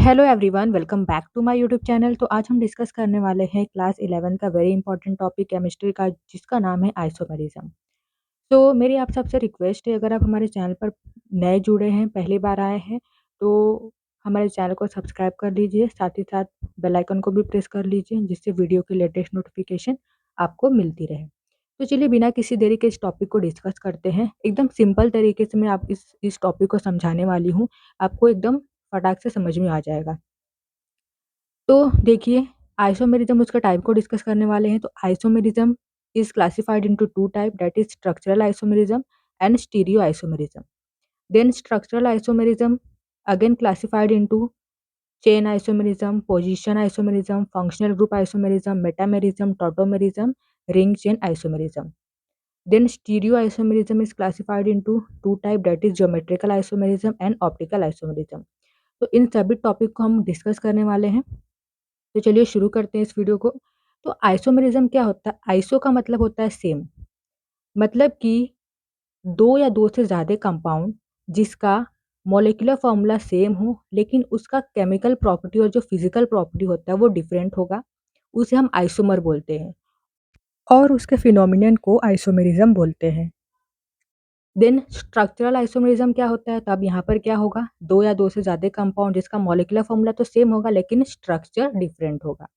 Hello everyone, welcome back to my YouTube channel. तो आज हम डिस्कस करने वाले हैं क्लास 11 का वेरी इंपॉर्टेंट टॉपिक केमिस्ट्री का, जिसका नाम है आइसोमेरिज्म। तो मेरी आप सबसे रिक्वेस्ट है, अगर आप हमारे चैनल पर नए जुड़े हैं, पहली बार आए हैं, तो हमारे चैनल को सब्सक्राइब कर लीजिए, साथ ही साथ बेल आइकन को भी प्रेस कर लीजिए, जिससे वीडियो की लेटेस्ट नोटिफिकेशन आपको मिलती रहे। तो चलिए बिना किसी देरी के इस टॉपिक को डिस्कस करते हैं। एकदम सिंपल तरीके से मैं आप इस टॉपिक को समझाने वाली हूँ, आपको एकदम फटाक से समझ में आ जाएगा। तो देखिए, आइसोमेरिज्म उसका टाइप को डिस्कस करने वाले हैं। तो isomerism is classified into two type, that is structural isomerism and stereo isomerism. Then structural isomerism again classified into chain isomerism, position isomerism, functional group isomerism, metamerism, tautomerism, ring chain isomerism. Then stereo isomerism is classified into two type, that is geometrical isomerism and optical isomerism. तो इन सभी topic को हम discuss करने वाले हैं। तो चलिए शुरू करते हैं इस वीडियो को। तो आइसोमेरिज्म क्या होता है? आइसो का मतलब होता है सेम, मतलब कि दो या दो से ज़्यादा कंपाउंड जिसका मॉलिक्यूलर फॉर्मूला सेम हो, लेकिन उसका केमिकल प्रॉपर्टी और जो फिजिकल प्रॉपर्टी होता है वो डिफरेंट होगा, उसे हम आइसोमर बोलते हैं और उसके फिनोमिनन को आइसोमेरिज्म बोलते हैं। देन स्ट्रक्चरल आइसोमेरिज्म क्या होता है? तो अब यहाँ पर क्या होगा, दो या दो से ज़्यादा कंपाउंड जिसका मॉलिक्यूलर फॉर्मूला तो सेम होगा लेकिन स्ट्रक्चर डिफरेंट होगा,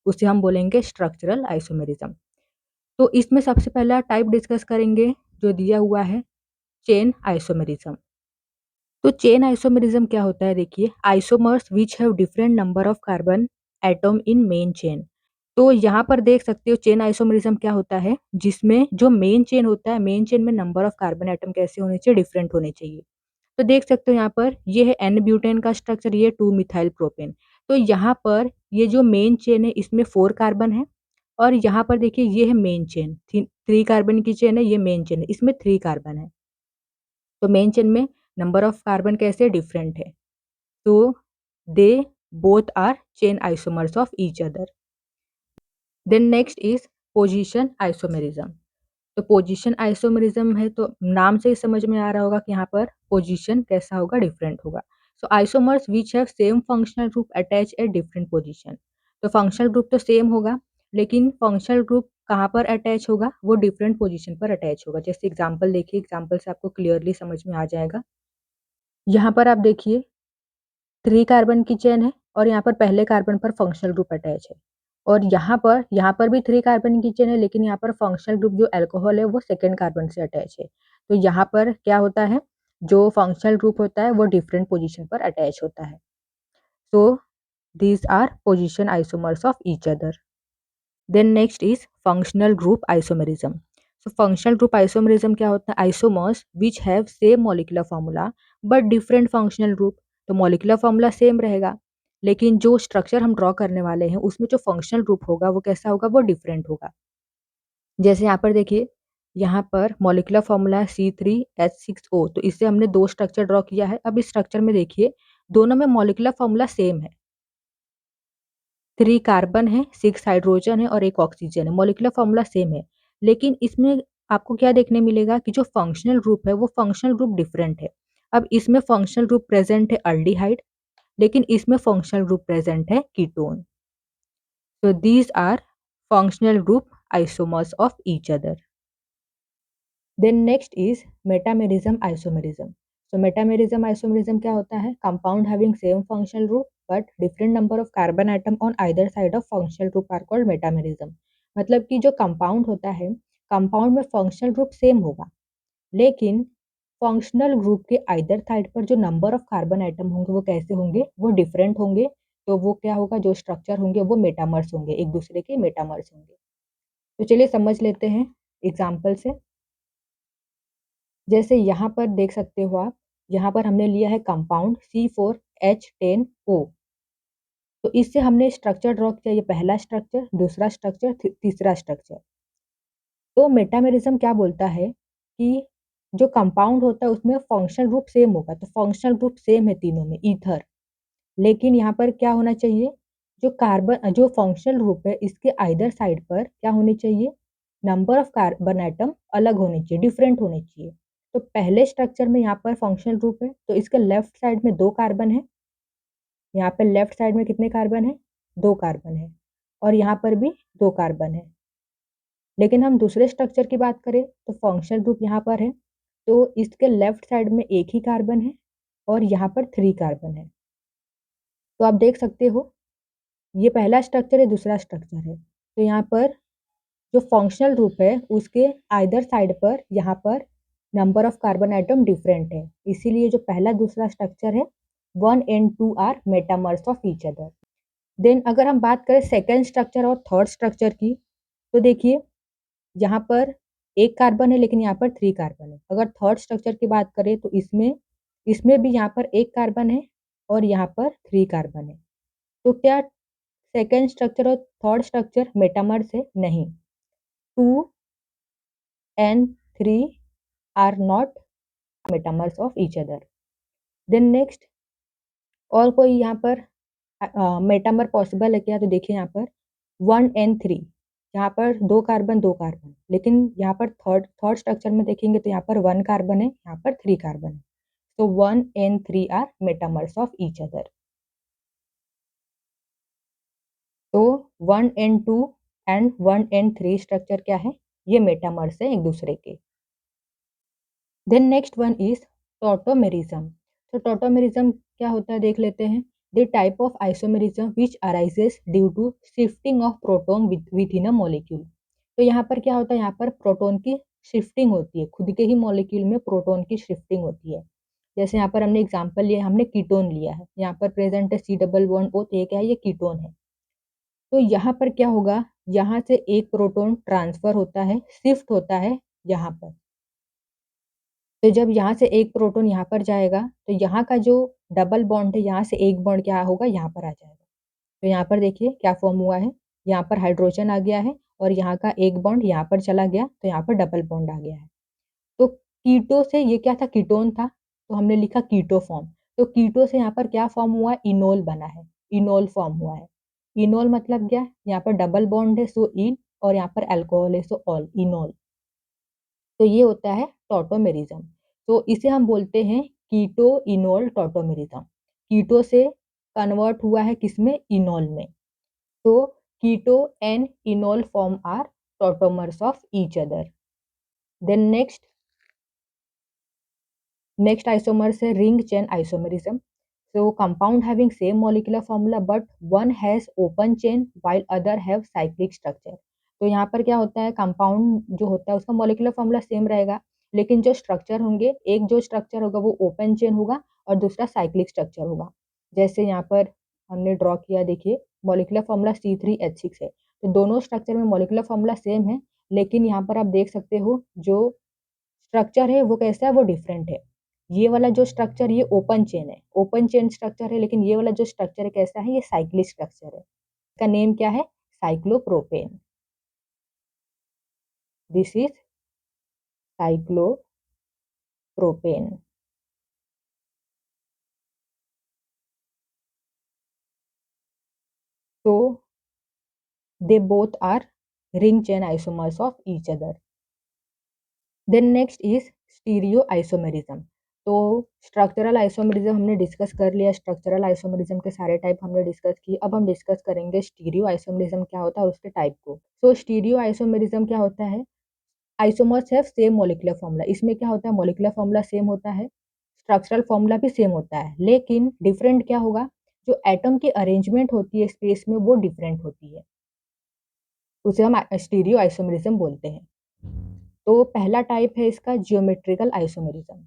उसे हम बोलेंगे स्ट्रक्चरल आइसोमेरिज्म। तो इसमें सबसे पहला टाइप डिस्कस करेंगे जो दिया हुआ है, चेन आइसोमेरिज्म। तो चेन आइसोमेरिज्म क्या होता है? देखिए, isomers which have different number of carbon atom in main chain. तो यहाँ पर देख सकते हो चेन आइसोमेरिज्म क्या होता है, जिसमें जो मेन चेन होता है, मेन चेन में नंबर ऑफ कार्बन एटम कैसे होने चाहिए? डिफरेंट होने चाहिए। तो देख सकते हो यहाँ पर ये है एन ब्यूटेन का स्ट्रक्चर, ये 2 मिथाइल प्रोपेन। तो यहाँ पर ये जो मेन चेन है इसमें 4 कार्बन है और यहाँ पर देखिए ये है मेन चेन, 3 कार्बन की चेन है, ये मेन चेन है, इसमें 3 कार्बन है। तो मेन चेन में नंबर ऑफ कार्बन कैसे डिफरेंट है, तो they both are chain isomers of each other. Then next is position isomerism. तो पोजीशन आइसोमेरिज्म है, तो नाम से ही समझ में आ रहा होगा कि यहाँ पर पोजीशन कैसा होगा? डिफरेंट होगा। So isomers which have same functional group attach at different position. तो फंक्शनल ग्रुप तो सेम होगा, लेकिन फंक्शनल ग्रुप कहाँ पर अटैच होगा? वो डिफरेंट पोजीशन पर अटैच होगा। जैसे एग्जांपल देखिए, एग्जांपल से आपको क्लियरली समझ में आ जाएगा। यहाँ पर आप देखिए 3 कार्बन की चेन है और यहाँ पर पहले कार्बन पर फंक्शनल ग्रुप अटैच है और यहाँ पर भी 3 कार्बन की चेन है, लेकिन यहाँ पर फंक्शनल ग्रुप जो अल्कोहल है वो सेकंड कार्बन से अटैच है। तो यहाँ पर क्या होता है, जो फंक्शनल ग्रुप होता है वो डिफरेंट पोजीशन पर अटैच होता है। So these are position isomers of each other. Then next is functional group isomerism. So functional group isomerism क्या होता है? Isomers which have same molecular formula but different functional group. तो molecular formula same रहेगा, लेकिन जो structure हम draw करने वाले हैं उसमें जो फंक्शनल ग्रुप होगा वो कैसा होगा? वो डिफरेंट होगा। जैसे यहाँ पर देखिए, यहाँ पर मॉलिक्यूलर फॉर्मूला है C3H6O, तो इससे हमने दो स्ट्रक्चर ड्रॉ किया है। अब इस स्ट्रक्चर में देखिए, दोनों में मॉलिक्यूलर फॉर्मूला सेम है, 3 कार्बन है, 6 हाइड्रोजन है और 1 ऑक्सीजन है, मॉलिक्यूलर फॉर्मूला सेम है। लेकिन इसमें आपको क्या देखने मिलेगा कि जो फंक्शनल ग्रुप है वो फंक्शनल ग्रुप डिफरेंट है। अब इसमें फंक्शनल ग्रुप प्रेजेंट है अल्डिहाइड, लेकिन इसमें फंक्शनल ग्रुप प्रेजेंट है ketone. So these are functional group isomers of each other. Then next is metamerism isomerism. So metamerism isomerism क्या होता है? Compound having same functional group but different number of carbon atom on either side of functional group are called metamerism. मतलब कि जो compound होता है, compound में functional group same होगा, लेकिन फंक्शनल ग्रुप के आइदर साइड पर जो नंबर ऑफ कार्बन आइटम होंगे वो कैसे होंगे? वो डिफरेंट होंगे। तो वो क्या होगा? जो स्ट्रक्चर होंगे वो मेटामर्स होंगे, एक दूसरे के मेटामर्स होंगे। तो चलिए समझ लेते हैं एग्जाम्पल से। जैसे यहाँ पर देख सकते हो आप, यहाँ पर हमने लिया है कंपाउंड C4H10O। तो इससे हमने स्ट्रक्चर ड्रॉ किया, ये पहला स्ट्रक्चर, दूसरा स्ट्रक्चर, तीसरा स्ट्रक्चर। तो मेटामेरिज्म क्या बोलता है कि जो कंपाउंड होता है उसमें फंक्शनल ग्रुप सेम होगा, तो फंक्शनल ग्रुप सेम है तीनों में, ईथर। लेकिन यहाँ पर क्या होना चाहिए, जो फंक्शनल ग्रुप है इसके आइदर साइड पर क्या होनी चाहिए? नंबर ऑफ कार्बन एटम अलग होने चाहिए, डिफरेंट होने चाहिए। तो पहले स्ट्रक्चर में यहाँ पर फंक्शनल ग्रुप है, तो इसके लेफ्ट साइड में 2 कार्बन है यहाँ पे लेफ्ट साइड में कितने कार्बन है? 2 कार्बन है और यहाँ पर भी 2 कार्बन है। लेकिन हम दूसरे स्ट्रक्चर की बात करें तो फंक्शनल ग्रुप यहाँ पर है, तो इसके लेफ्ट साइड में 1 ही कार्बन है और यहाँ पर 3 कार्बन है। तो आप देख सकते हो ये पहला स्ट्रक्चर है, दूसरा स्ट्रक्चर है। तो यहाँ पर जो फंक्शनल ग्रुप है उसके आइदर साइड पर यहाँ पर number of carbon atom different है, इसीलिए जो पहला दूसरा स्ट्रक्चर है 1 and 2 are metamers of each other. देन अगर हम बात करें सेकेंड स्ट्रक्चर और थर्ड स्ट्रक्चर की, तो देखिए यहाँ पर 1 कार्बन है लेकिन यहाँ पर 3 कार्बन है। अगर थर्ड स्ट्रक्चर की बात करें तो इसमें इसमें भी यहाँ पर 1 कार्बन है और यहाँ पर 3 कार्बन है। तो क्या सेकेंड स्ट्रक्चर और थर्ड स्ट्रक्चर मेटामर्स है? नहीं। 2 and 3 are not metamers of each other. Then next और कोई यहाँ पर मेटामर पॉसिबल है क्या? तो देखिए यहाँ पर 1 and 3 यहाँ पर 2 कार्बन 2 कार्बन, लेकिन यहाँ पर थर्ड थर्ड स्ट्रक्चर में देखेंगे तो यहाँ पर 1 कार्बन है, यहाँ पर 3 कार्बन है। तो 1 and 3 are metamers of each other. तो 1 and 2 एंड 1 and 3 स्ट्रक्चर क्या है? ये मेटामर्स है एक दूसरे के। Then next one is tautomerism. तो टॉटोमेरिज्म क्या होता है देख लेते हैं। The type of isomerism which arises due to shifting of proton within a molecule. तो यहाँ पर क्या होता है? यहाँ पर प्रोटॉन की शिफ्टिंग होती है, खुद के ही मॉलिक्यूल में प्रोटॉन की शिफ्टिंग होती है। जैसे यहाँ पर हमने एग्जांपल लिया, हमने कीटोन लिया है, यहाँ पर प्रेजेंट है C+O, तो ये क्या है? ये कीटोन है। तो यहाँ पर क्या होगा? यहाँ से एक प्रोटॉन ट्रांसफर होता है, शिफ्ट होता है यहाँ पर। तो जब यहाँ से एक प्रोटॉन यहाँ पर जाएगा तो यहाँ का जो डबल बॉन्ड है, यहाँ से एक बॉन्ड क्या होगा? यहाँ पर आ जाएगा। तो यहाँ पर देखिए क्या फॉर्म हुआ है, यहाँ पर हाइड्रोजन आ गया है और यहाँ का एक बॉन्ड यहाँ पर चला गया तो यहाँ पर डबल बॉन्ड आ गया है। तो कीटो से ये क्या था? कीटोन था, तो हमने लिखा कीटो फॉर्म। तो कीटो से यहाँ पर क्या फॉर्म हुआ? इनोल बना है, इनोल फॉर्म हुआ है। इनोल मतलब क्या? यहाँ पर डबल बॉन्ड है सो इन, और यहाँ पर अल्कोहल है सो ऑल, इनोल। तो ये होता है टॉटोमेरिज्म। तो इसे हम बोलते हैं कीटो इनोल टॉटोमेरिज्म। कीटो से कन्वर्ट हुआ है किसमें? इनोल में। तो keto and enol form are tautomers of each other. Then next isomers है ring chain isomerism. So compound having same molecular formula but one has open chain while other have cyclic structure। तो यहाँ पर क्या होता है? Compound जो होता है उसका मॉलिक्यूलर फॉर्मूला सेम रहेगा, लेकिन जो स्ट्रक्चर होंगे, एक जो स्ट्रक्चर होगा वो ओपन चेन होगा और दूसरा साइक्लिक स्ट्रक्चर होगा। जैसे यहाँ पर हमने ड्रॉ किया, देखिए मॉलिक्यूलर फॉर्मूला C3H6 है, तो दोनों स्ट्रक्चर में मॉलिक्यूलर फॉर्मूला सेम है, लेकिन यहाँ पर आप देख सकते हो जो स्ट्रक्चर है वो कैसा है? वो डिफरेंट है। ये वाला जो स्ट्रक्चर ये ओपन चेन है, ओपन चेन स्ट्रक्चर है, लेकिन ये वाला जो स्ट्रक्चर है कैसा है? ये साइक्लिक स्ट्रक्चर है। इसका नेम क्या है? साइक्लोप्रोपेन। This is cyclopropane. तो they both are ring chain isomers of each other. Then next is stereo isomerism. तो स्ट्रक्चरल आइसोमेरिज्म हमने डिस्कस कर लिया, स्ट्रक्चरल आइसोमेरिज्म के सारे टाइप हमने डिस्कस किए। अब हम डिस्कस करेंगे स्टीरियो आइसोमेरिज्म क्या होता है और उसके टाइप को। तो स्टीरियो आइसोमेरिज्म क्या होता है? Isomers have same molecular formula. इसमें क्या होता है? मॉलिक्यूलर फॉर्मूला सेम होता है, स्ट्रक्चरल फॉर्मूला भी सेम होता है, लेकिन डिफरेंट क्या होगा? जो एटम की अरेंजमेंट होती है स्पेस में वो डिफरेंट होती है, उसे हम स्टीरियो आइसोमेरिज्म बोलते हैं। तो पहला टाइप है इसका geometrical isomerism.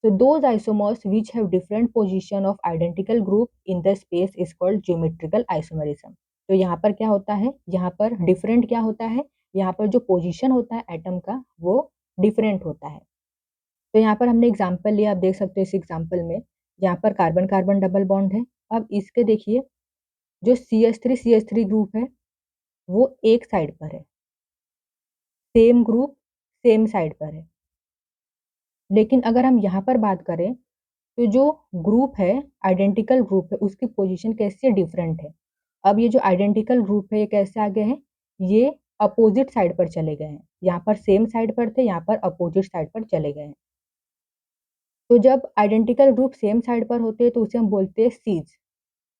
So those isomers which have different position of identical group in the space is called geometrical isomerism। तो यहाँ पर क्या होता है? यहाँ पर डिफरेंट क्या होता है? यहाँ पर जो पोजीशन होता है एटम का वो डिफरेंट होता है। तो यहाँ पर हमने एग्जांपल लिया, आप देख सकते हो इस एग्जांपल में यहाँ पर कार्बन कार्बन डबल बॉन्ड है। अब इसके देखिए जो CH3 ग्रुप है वो एक साइड पर है, सेम ग्रुप सेम साइड पर है। लेकिन अगर हम यहाँ पर बात करें तो जो ग्रुप है, आइडेंटिकल ग्रुप है, उसकी पोजीशन कैसे डिफरेंट है। अब ये जो आइडेंटिकल ग्रुप है ये कैसे आ गए हैं? ये अपोजिट साइड पर चले गए हैं, यहाँ पर सेम साइड पर थे, यहाँ पर अपोजिट साइड पर चले गए हैं। तो जब आइडेंटिकल ग्रुप सेम साइड पर होते हैं तो उसे हम बोलते हैं सीज।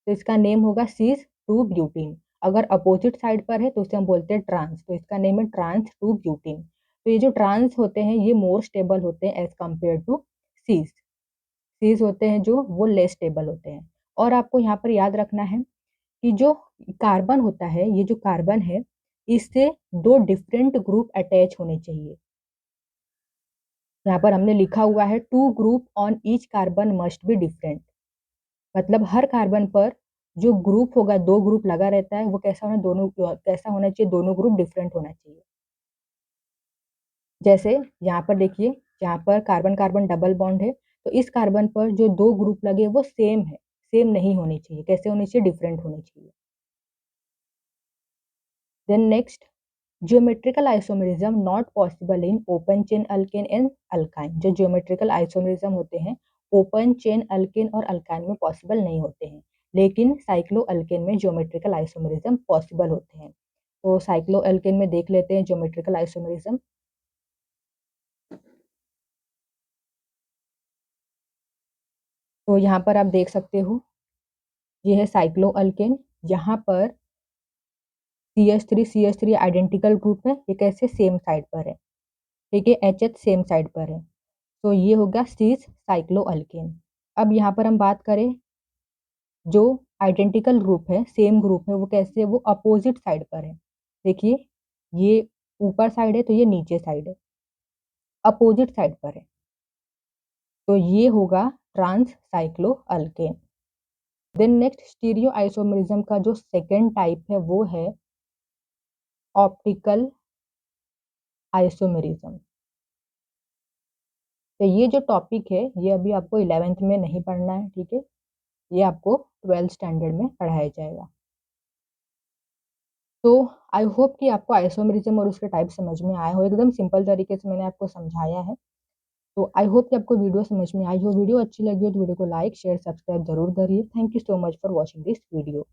तो इसका नेम होगा सीस टू ब्यूटीन। अगर अपोजिट साइड पर है तो उसे हम बोलते हैं ट्रांस, तो इसका नेम है ट्रांस टू ब्यूटीन। तो ये जो ट्रांस होते हैं ये मोर स्टेबल होते हैं एज कम्पेयर टू सीस। सीस होते हैं जो वो लेस स्टेबल होते हैं। और आपको यहाँ पर याद रखना है कि जो कार्बन होता है, ये जो कार्बन है, इससे दो डिफरेंट ग्रुप अटैच होने चाहिए। यहाँ पर हमने लिखा हुआ है two group on each carbon must be different. मतलब हर कार्बन पर जो ग्रुप होगा, दो ग्रुप लगा रहता है, वो कैसा होना चाहिए, दोनों ग्रुप डिफरेंट होना चाहिए। जैसे यहाँ पर देखिए, यहाँ पर कार्बन कार्बन डबल बॉन्ड है, तो इस कार्बन पर जो दो ग्रुप लगे वो सेम है, सेम नहीं होने चाहिए। कैसे होने चाहिए, डिफरेंट होने चाहिए। Then next, geometrical isomerism not possible in open chain alkane and alkyne. जो ज्योमेट्रिकल आइसोमेरिज्म होते हैं ओपन चेन अल्केन और अल्काइन में पॉसिबल नहीं होते हैं, लेकिन साइक्लो अल्केन में ज्योमेट्रिकल आइसोमेरिज्म पॉसिबल होते हैं। तो साइक्लो अल्केन में देख लेते हैं ज्योमेट्रिकल आइसोमेरिज्म। तो यहाँ पर आप देख सकते हो, ये है साइक्लो अल्केन। यहाँ पर CH3 आइडेंटिकल ग्रुप है, ये कैसे सेम साइड पर है, ठीक है, HH सेम साइड पर है, तो ये होगा सीस साइक्लो अल्केन। अब यहाँ पर हम बात करें, जो आइडेंटिकल ग्रुप है, सेम ग्रुप है, वो कैसे है, वो अपोजिट साइड पर है। देखिए, ये ऊपर साइड है तो ये नीचे साइड है, अपोजिट साइड पर है, तो ये होगा trans cycloalkane. Then next, stereo isomerism का जो सेकेंड टाइप है वो है ऑप्टिकल आइसोमेरिज्म। तो ये जो टॉपिक है ये अभी आपको 11th में नहीं पढ़ना है, ठीक है, ये आपको 12th स्टैंडर्ड में पढ़ाया जाएगा। तो आई होप कि आपको आइसोमेरिज्म और उसके टाइप समझ में आया हो। एकदम सिंपल तरीके से मैंने आपको समझाया है। तो आई होप कि आपको वीडियो समझ में आई हो। वीडियो अच्छी लगी हो तो वीडियो को लाइक शेयर सब्सक्राइब जरूर करिए। Thank you so much for watching this video.